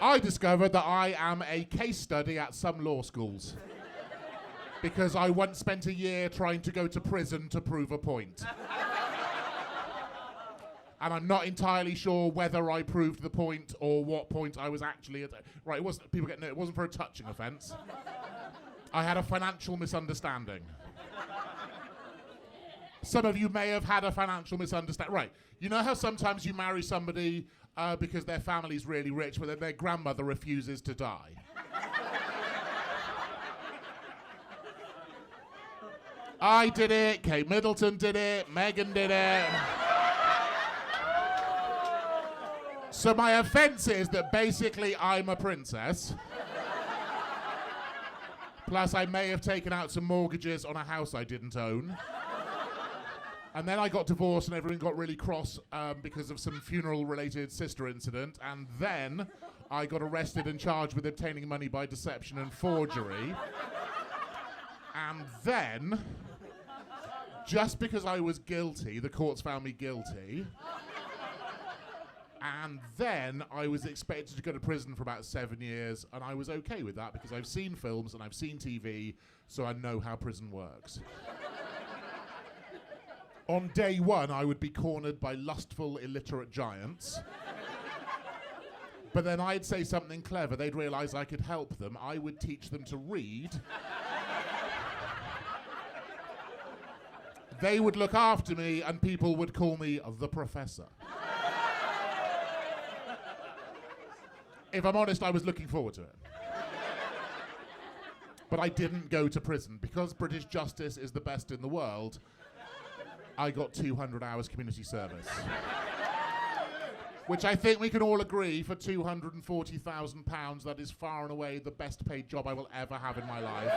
I discovered that I am a case study at some law schools. Because I once spent a year trying to go to prison to prove a point. And I'm not entirely sure whether I proved the point or what point I was actually at. Right, it wasn't, people get, no, it wasn't for a touching offence. I had a financial misunderstanding. Some of you may have had a financial misunderstanding. Right, you know how sometimes you marry somebody because their family's really rich, but then their grandmother refuses to die? I did it, Kate Middleton did it, Meghan did it. So my offence is that basically I'm a princess. Plus I may have taken out some mortgages on a house I didn't own. And then I got divorced and everyone got really cross because of some funeral-related sister incident. And then I got arrested and charged with obtaining money by deception and forgery. And then, just because I was guilty, the courts found me guilty. And then I was expected to go to prison for about 7 years, and I was okay with that because I've seen films and I've seen TV, so I know how prison works. On day one, I would be cornered by lustful, illiterate giants. But then I'd say something clever, they'd realise I could help them, I would teach them to read. They would look after me, and people would call me the Professor. If I'm honest, I was looking forward to it. But I didn't go to prison. Because British justice is the best in the world, I got 200 hours community service. Which I think we can all agree, for £240,000, that is far and away the best paid job I will ever have in my life.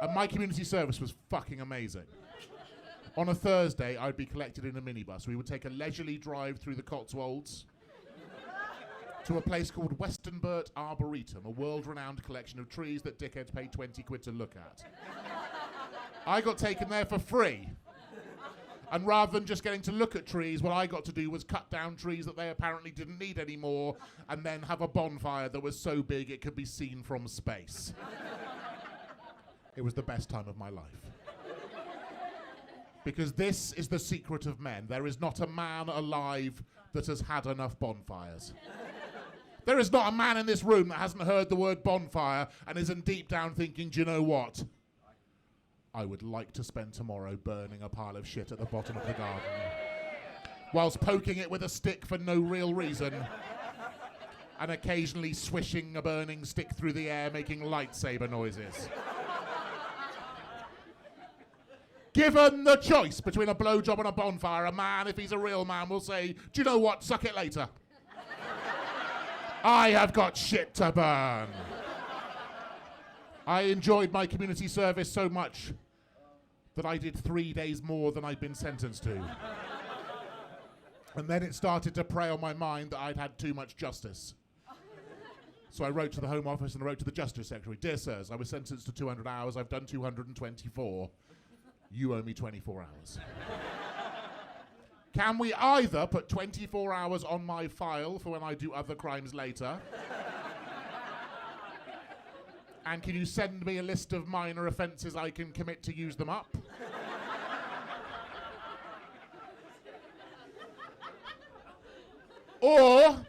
And my community service was fucking amazing. On a Thursday, I'd be collected in a minibus. We would take a leisurely drive through the Cotswolds to a place called Westonbirt Arboretum, a world-renowned collection of trees that dickheads pay 20 quid to look at. I got taken there for free. And rather than just getting to look at trees, what I got to do was cut down trees that they apparently didn't need anymore, and then have a bonfire that was so big it could be seen from space. It was the best time of my life. Because this is the secret of men. There is not a man alive that has had enough bonfires. There is not a man in this room that hasn't heard the word bonfire and isn't deep down thinking, do you know what? I would like to spend tomorrow burning a pile of shit at the bottom of the garden, whilst poking it with a stick for no real reason, and occasionally swishing a burning stick through the air, making lightsaber noises. Given the choice between a blowjob and a bonfire, a man, if he's a real man, will say, do you know what, suck it later. I have got shit to burn. I enjoyed my community service so much that I did 3 days more than I'd been sentenced to. And then it started to prey on my mind that I'd had too much justice. So I wrote to the Home Office and I wrote to the Justice Secretary, dear sirs, I was sentenced to 200 hours, I've done 224. You owe me 24 hours. Can we either put 24 hours on my file for when I do other crimes later? And can you send me a list of minor offences I can commit to use them up? Or,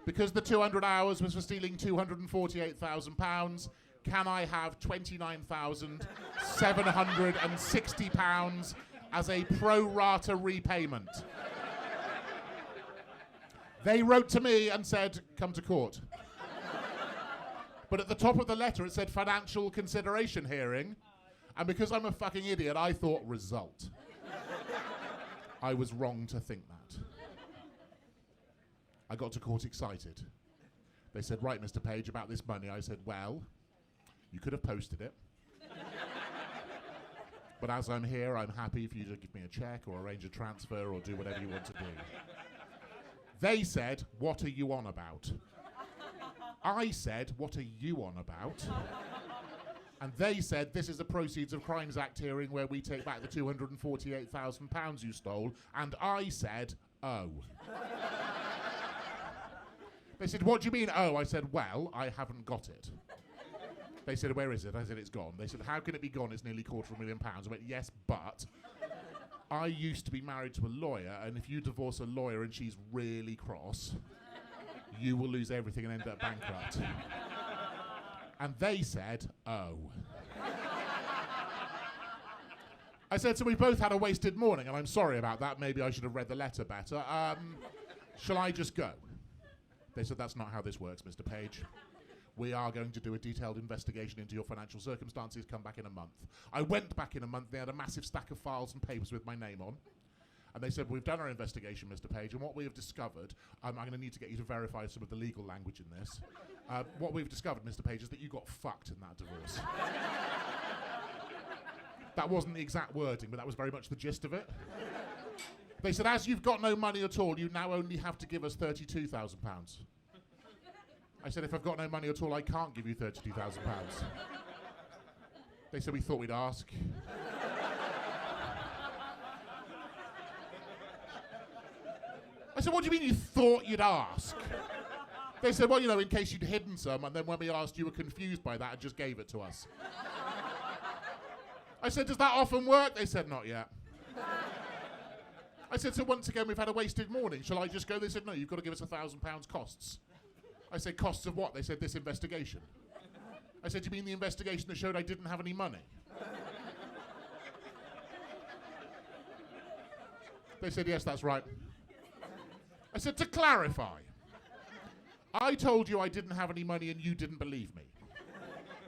because the 200 hours was for stealing £248,000, can I have £29,760 as a pro rata repayment? They wrote to me and said, come to court. But at the top of the letter it said financial consideration hearing, and because I'm a fucking idiot, I thought result. I was wrong to think that. I got to court excited. They said, right, Mr. Page, about this money. I said, well, you could have posted it. But as I'm here, I'm happy for you to give me a check or arrange a transfer or do whatever you want to do. They said, what are you on about? I said, what are you on about? And they said, this is a Proceeds of Crimes Act hearing where we take back the £248,000 you stole. And I said, oh. They said, what do you mean, oh? I said, well, I haven't got it. They said, where is it? I said, it's gone. They said, how can it be gone? It's nearly £250,000. I went, yes, but I used to be married to a lawyer, and if you divorce a lawyer and she's really cross, you will lose everything and end up bankrupt. And they said, oh. I said, so we both had a wasted morning, and I'm sorry about that. Maybe I should have read the letter better. Shall I just go? They said, that's not how this works, Mr. Page. We are going to do a detailed investigation into your financial circumstances. Come back in a month. I went back in a month. They had a massive stack of files and papers with my name on. And they said, we've done our investigation, Mr. Page, and what we have discovered, I'm going to need to get you to verify some of the legal language in this. What we've discovered, Mr. Page, is that you got fucked in that divorce. That wasn't the exact wording, but that was very much the gist of it. They said, as you've got no money at all, you now only have to give us £32,000. I said, if I've got no money at all, I can't give you £32,000. They said, we thought we'd ask. I said, what do you mean you thought you'd ask? They said, well, you know, in case you'd hidden some, and then when we asked, you were confused by that and just gave it to us. I said, does that often work? They said, not yet. I said, so once again, we've had a wasted morning. Shall I just go? They said, no, you've got to give us £1,000 costs. I said, costs of what? They said, this investigation. I said, you mean the investigation that showed I didn't have any money? They said, yes, that's right. I said, to clarify, I told you I didn't have any money and you didn't believe me.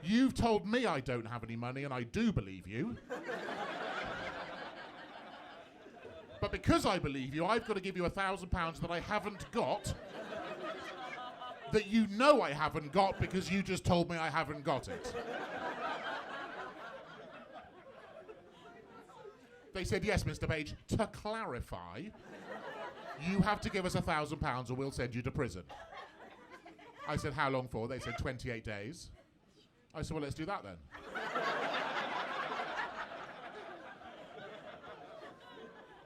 You've told me I don't have any money and I do believe you. But because I believe you, I've got to give you £1,000 that I haven't got, that you know I haven't got because you just told me I haven't got it. They said, yes, Mr. Page, to clarify, you have to give us £1,000 or we'll send you to prison. I said, how long for? They said, 28 days. I said, well, let's do that then.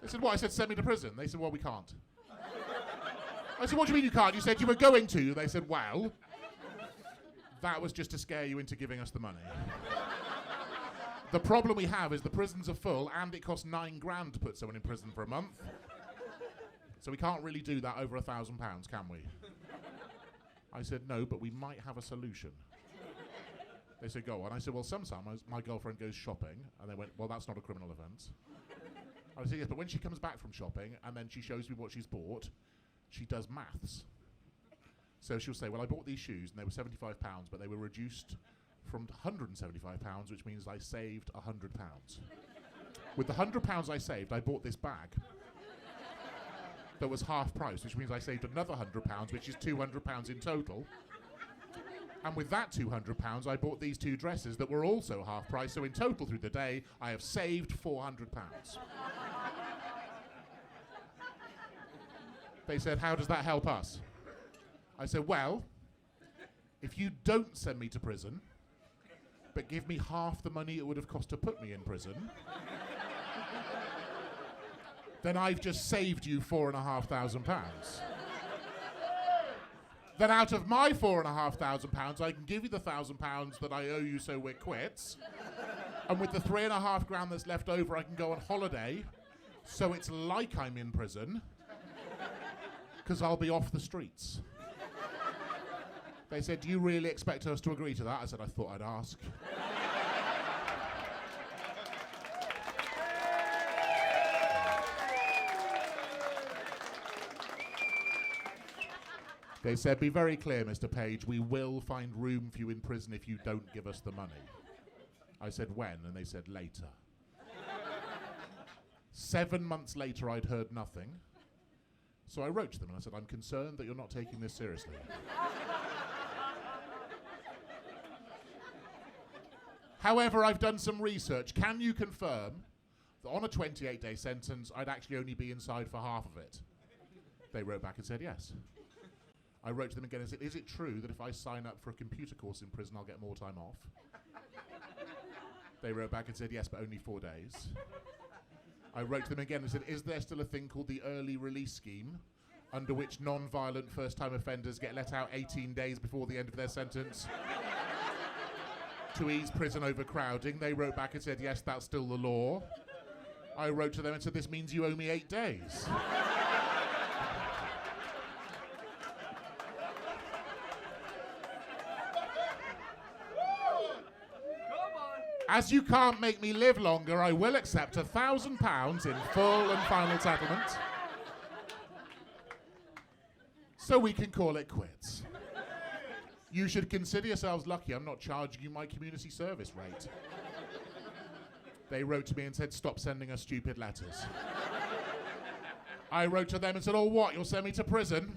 They said, what? I said, send me to prison. They said, well, we can't. I said, what do you mean you can't? You said you were going to. They said, well, that was just to scare you into giving us the money. The problem we have is the prisons are full and it costs £9,000 to put someone in prison for a month. So we can't really do that over £1,000, can we? I said, no, but we might have a solution. They said, go on. I said, well, sometimes my girlfriend goes shopping. And they went, well, that's not a criminal offence. I said, yes, but when she comes back from shopping and then she shows me what she's bought, she does maths. So she'll say, well, I bought these shoes and they were £75, but they were reduced from £175, which means I saved £100. With the £100 I saved, I bought this bag that was half price, which means I saved another £100, which is £200 in total. And with that £200, I bought these two dresses that were also half price, so in total through the day, I have saved £400. They said, how does that help us? I said, well, if you don't send me to prison, but give me half the money it would have cost to put me in prison, then I've just saved you £4,500. Then out of my £4,500, I can give you the £1,000 that I owe you so we're quits. And with the £3,500 that's left over, I can go on holiday, so it's like I'm in prison, because I'll be off the streets. They said, do you really expect us to agree to that? I said, I thought I'd ask. They said, be very clear, Mr. Page, we will find room for you in prison if you don't give us the money. I said, when? And they said, later. 7 months later, I'd heard nothing. So I wrote to them and I said, I'm concerned that you're not taking this seriously. However, I've done some research. Can you confirm that on a 28-day sentence, I'd actually only be inside for half of it? They wrote back and said, yes. I wrote to them again and said, is it true that if I sign up for a computer course in prison, I'll get more time off? They wrote back and said, yes, but only 4 days. I wrote to them again and said, is there still a thing called the early release scheme under which non-violent first-time offenders get let out 18 days before the end of their sentence to ease prison overcrowding. They wrote back and said, yes, that's still the law. I wrote to them and said, this means you owe me 8 days. As you can't make me live longer, I will accept £1,000 in full and final settlement. So we can call it quits. You should consider yourselves lucky I'm not charging you my community service rate. They wrote to me and said, stop sending us stupid letters. I wrote to them and said, oh what, you'll send me to prison?